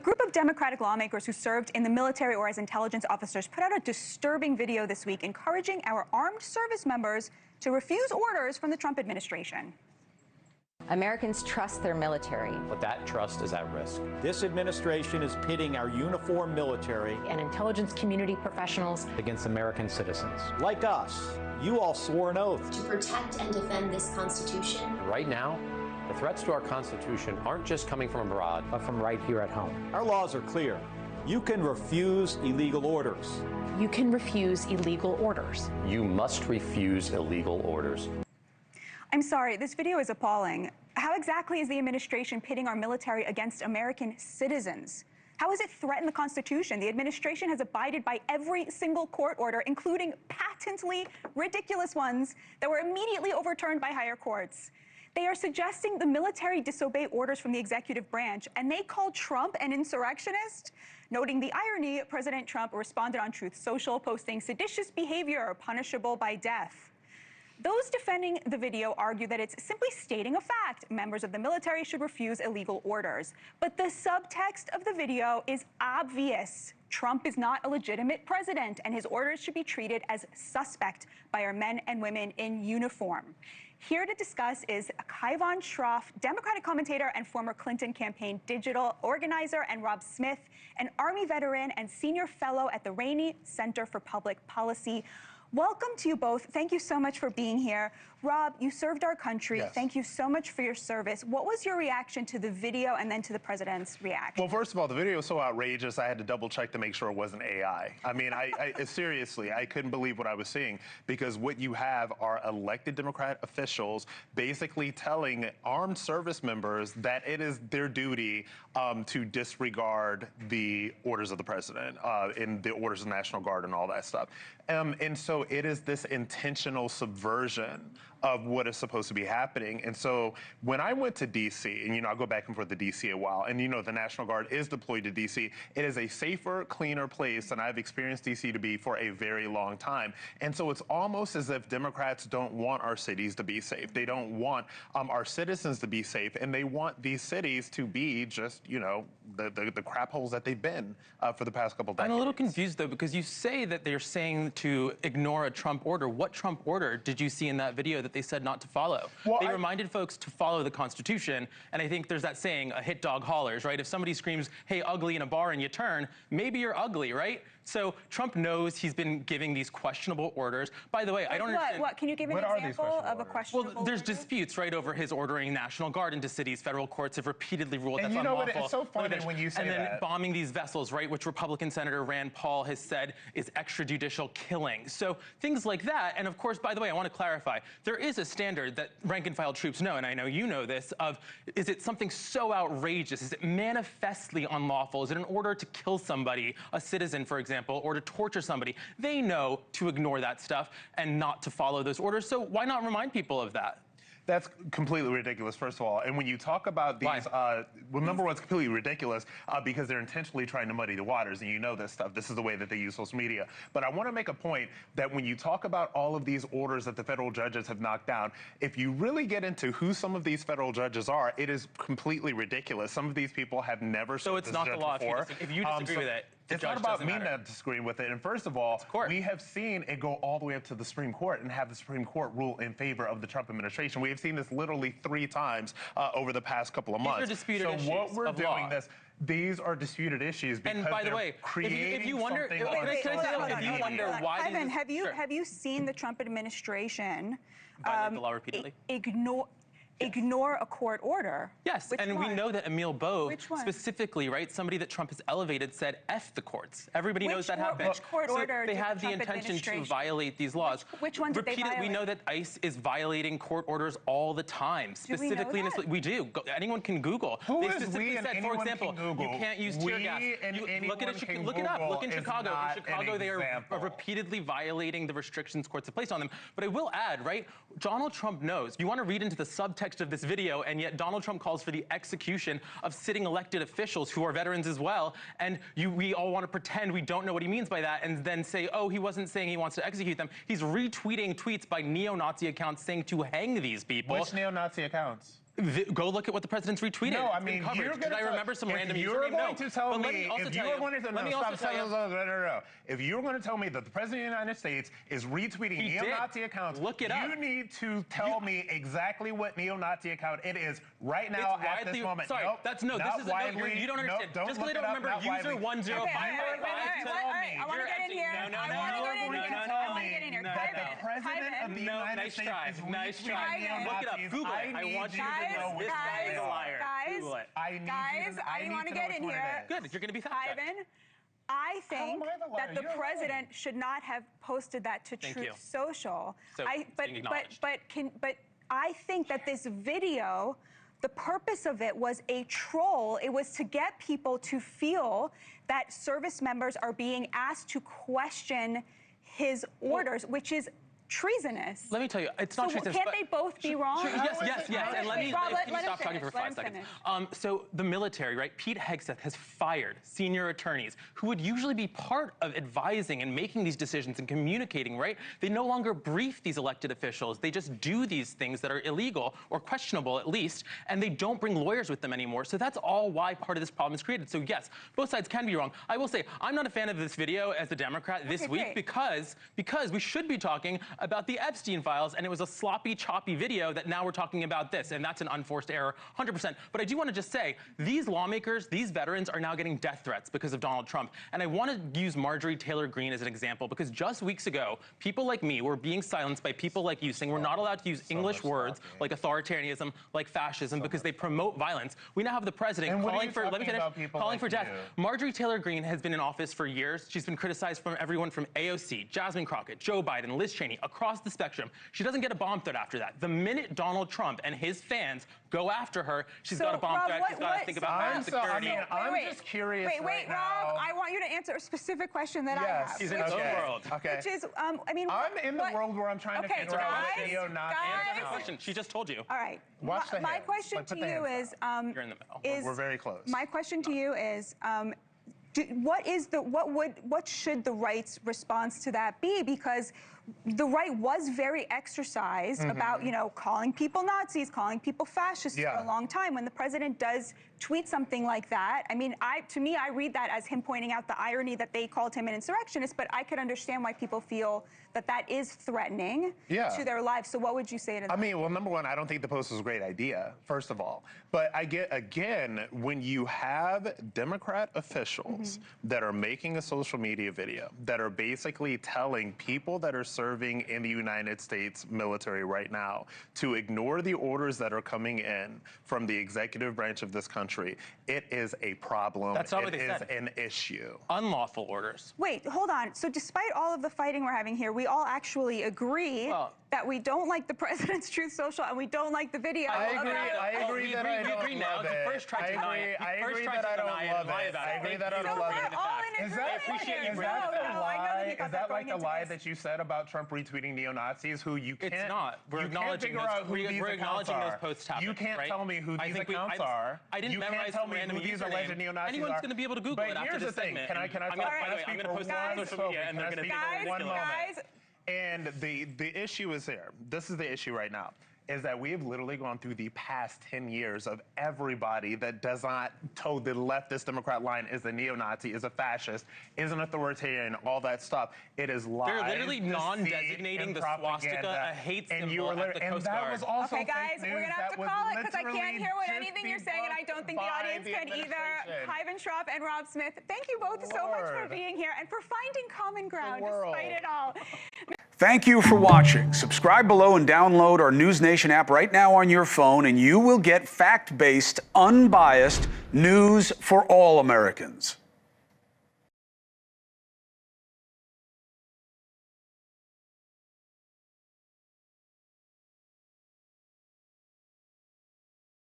group of Democratic lawmakers who served in the military or as intelligence officers put out a disturbing video this week encouraging our armed service members to refuse orders from the Trump administration. Americans trust their military. But that trust is at risk. This administration is pitting our uniformed military And intelligence community professionals Against American citizens. like us. You all swore an oath to protect and defend this Constitution. Right now, the threats to our Constitution aren't just coming from abroad, but from right here at home. Our laws are clear. You can refuse illegal orders. You can refuse illegal orders. You must refuse illegal orders. I'm sorry, this video is appalling. How exactly is the administration pitting our military against American citizens? How has it threatened the Constitution? The administration has abided by every single court order, including patently ridiculous ones that were immediately overturned by higher courts. They are suggesting the military disobey orders from the executive branch, and they call Trump an insurrectionist. Noting the irony, President Trump responded on Truth Social, posting seditious behavior punishable by death. Those defending the video argue that it's simply stating a fact. Members of the military should refuse illegal orders. But the subtext of the video is obvious. Trump is not a legitimate president, and his orders should be treated as suspect by our men and women in uniform. Here to discuss is Kaivon Shroff, Democratic commentator and former Clinton campaign digital organizer, and Rob Smith, an Army veteran and senior fellow at the Rainey Center for Public Policy. Welcome to you both. Thank you so much for being here. Rob, you served our country. Yes. Thank you so much for your service. What was your reaction to the video and then to the president's reaction? Well, first of all, the video was so outrageous, I had to double check to make sure it wasn't AI. I mean, seriously, I couldn't believe what I was seeing, because what you have are elected Democrat officials basically telling armed service members that it is their duty to disregard the orders of the president and the orders of the National Guard and all that stuff. And so it is this intentional subversion of what is supposed to be happening. And so when I went to D.C., and, I'll go back and forth to D.C. a while, and, the National Guard is deployed to D.C., it is a safer, cleaner place than I've experienced D.C. to be for a very long time. And so it's almost as if Democrats don't want our cities to be safe. They don't want our citizens to be safe, and they want these cities to be just, the crap holes that they've been for the past couple decades. I'm a little confused, though, because you say that they're saying to ignore a Trump order. What Trump order did you see in that video that they said not to follow? Well, they reminded folks to follow the Constitution, and I think there's that saying, a hit dog hollers, right? If somebody screams, hey, ugly in a bar, and you turn, maybe you're ugly, right? So Trump knows he's been giving these questionable orders. By the way, I don't understand. What? Can you give an example of a questionable Well, there's order? disputes, right, over his ordering National Guard into cities. Federal courts have repeatedly ruled that's And unlawful. It's so funny when you say that. And then that. bombing these vessels, right, which Republican Senator Rand Paul has said is extrajudicial killing. So things like that. And of course, by the way, I want to clarify, there is a standard that rank and file troops know, and I know you know this, of is it something so outrageous? Is it manifestly unlawful? Is it an order to kill somebody, a citizen, for example, or to torture somebody? They know to ignore that stuff and not to follow those orders. So why not remind people of that? That's completely ridiculous, first of all. And when you talk about these, well, number one, it's completely ridiculous because they're intentionally trying to muddy the waters, and you know this stuff. This is the way that they use social media. But I want to make a point that when you talk about all of these orders that the federal judges have knocked down, if you really get into who some of these federal judges are, it is completely ridiculous. Some of these people have never served as a judge before. If you disagree with it, it's not about me not disagreeing with it. And first of all, we have seen it go all the way up to the Supreme Court and have the Supreme Court rule in favor of the Trump administration. We have seen this literally 3 times over the past couple of months. These are disputed issues what we're of doing law. these are disputed issues because and by the way, if you wonder, why Kaivon, have you seen the Trump administration violate the law repeatedly? Ignore a court order? Yes, we know that Emil Bove, specifically, right, somebody that Trump has elevated, said F the courts. Everybody knows that happened. Which court order they have the intention to violate these laws. Which one did they violate? We know that ICE is violating court orders all the time. Specifically, do we know that? We do. Anyone can Google. Who is we and anyone for example, can Google? You can't use tear gas. Look it up. Look in Chicago. In Chicago, they are repeatedly violating the restrictions courts have placed on them. But I will add, right, Donald Trump knows. You want to read into the subtext of this video, and yet Donald Trump calls for the execution of sitting elected officials who are veterans as well, and we all want to pretend we don't know what he means by that and then say, oh, he wasn't saying he wants to execute them. He's retweeting tweets by neo-Nazi accounts saying to hang these people. Which neo-Nazi accounts? Go look at what the president's retweeted. No, I It's been mean, covered. you're going Did I remember some random username? going to tell But me, if you were going to if you were going to tell me that the president of the United States is retweeting neo-Nazi accounts, look it up. You need to tell me exactly what neo-Nazi account it is right now at this moment. Sorry, nope, this is you don't understand. Nope, Just because I don't remember user 1055. I want to get in here. I want to get in here. The president of the United States is retweeting neo-Nazis. Look it up. Google it. I want you to know this guy is a liar. Google it. I want to get in here. Good. You're going to be fact-checked. Kaivon, I think that the president should not have posted that to Truth Social. So, but I think that this video, the purpose of it was a troll. It was to get people to feel that service members are being asked to question his orders, which is treasonous. Let me tell you, it's not treasonous. Can't they both be wrong? Yes. And let me stop talking for 5 seconds. So the military, right? Pete Hegseth has fired senior attorneys who would usually be part of advising and making these decisions and communicating, right? They no longer brief these elected officials. They just do these things that are illegal or questionable at least, and they don't bring lawyers with them anymore. So that's all why part of this problem is created. So yes, both sides can be wrong. I will say, I'm not a fan of this video as a Democrat this week because we should be talking about the Epstein files, and it was a sloppy, choppy video that now we're talking about this, and that's an unforced error, 100%. But I do want to just say, these lawmakers, these veterans are now getting death threats because of Donald Trump. And I want to use Marjorie Taylor Greene as an example, because just weeks ago, people like me were being silenced by people like you, saying we're not allowed to use English words like authoritarianism, like fascism, because they promote violence. We now have the president calling for, let me finish, calling for death. Marjorie Taylor Greene has been in office for years. She's been criticized from everyone from AOC, Jasmine Crockett, Joe Biden, Liz Cheney, across the spectrum. She doesn't get a bomb threat after that. The minute Donald Trump and his fans go after her, she's got a bomb threat. She's got to think about homeland security. I'm just curious. Wait, Rob, I want you to answer a specific question that I have. She's in his own world. Okay. Which is, I'm in the world where I'm trying to figure out what neo-Nazi Answer the question. She just told you. All right. Watch the my hands. question to you is, you're in the middle. We're very close. My question to you is, what should the right's response to that be? Because the right was very exercised about, calling people Nazis, calling people fascists for a long time. When the president does tweet something like that, I mean, to me, I read that as him pointing out the irony that they called him an insurrectionist, but I could understand why people feel that that is threatening to their lives. So what would you say to that? I mean, well, number one, I don't think the post was a great idea, first of all. But I get, again, when you have Democrat officials that are making a social media video that are basically telling people that are serving in the United States military right now to ignore the orders that are coming in from the executive branch of this country, it is a problem. That's not what they said. said. It is an issue. Unlawful orders. Wait, hold on. So despite all of the fighting we're having here, we all actually agree that we don't like the president's Truth Social and we don't like the video. I agree that I don't love it. You first tried to deny it. I agree that I don't love it. I agree that I don't love it. Is that like the lie that you said about Trump retweeting neo-Nazis who you can't... It's not. We're acknowledging those posts happened. You can't tell me who these accounts are. I didn't memorize some random these alleged neo-Nazis Anyone's going to be able to Google it after this segment. Can I I'm going to post it on social media and they're going to speak for one moment. And the issue is here. This is the issue right now. Is that we have literally gone through the past 10 years of everybody that does not toe the leftist Democrat line is a neo-Nazi, is a fascist, is an authoritarian, all that stuff. It is lies. They're literally non-designating the swastika a hate symbol at the Coast Guard. Okay, guys, we're going to have to call it because I can't hear what anything you're saying, and I don't think the audience can either. Kaivon Shroff and Rob Smith, thank you both so much for being here and for finding common ground despite it all. Thank you for watching. Subscribe below and download our NewsNation app right now on your phone, and you will get fact-based, unbiased news for all Americans.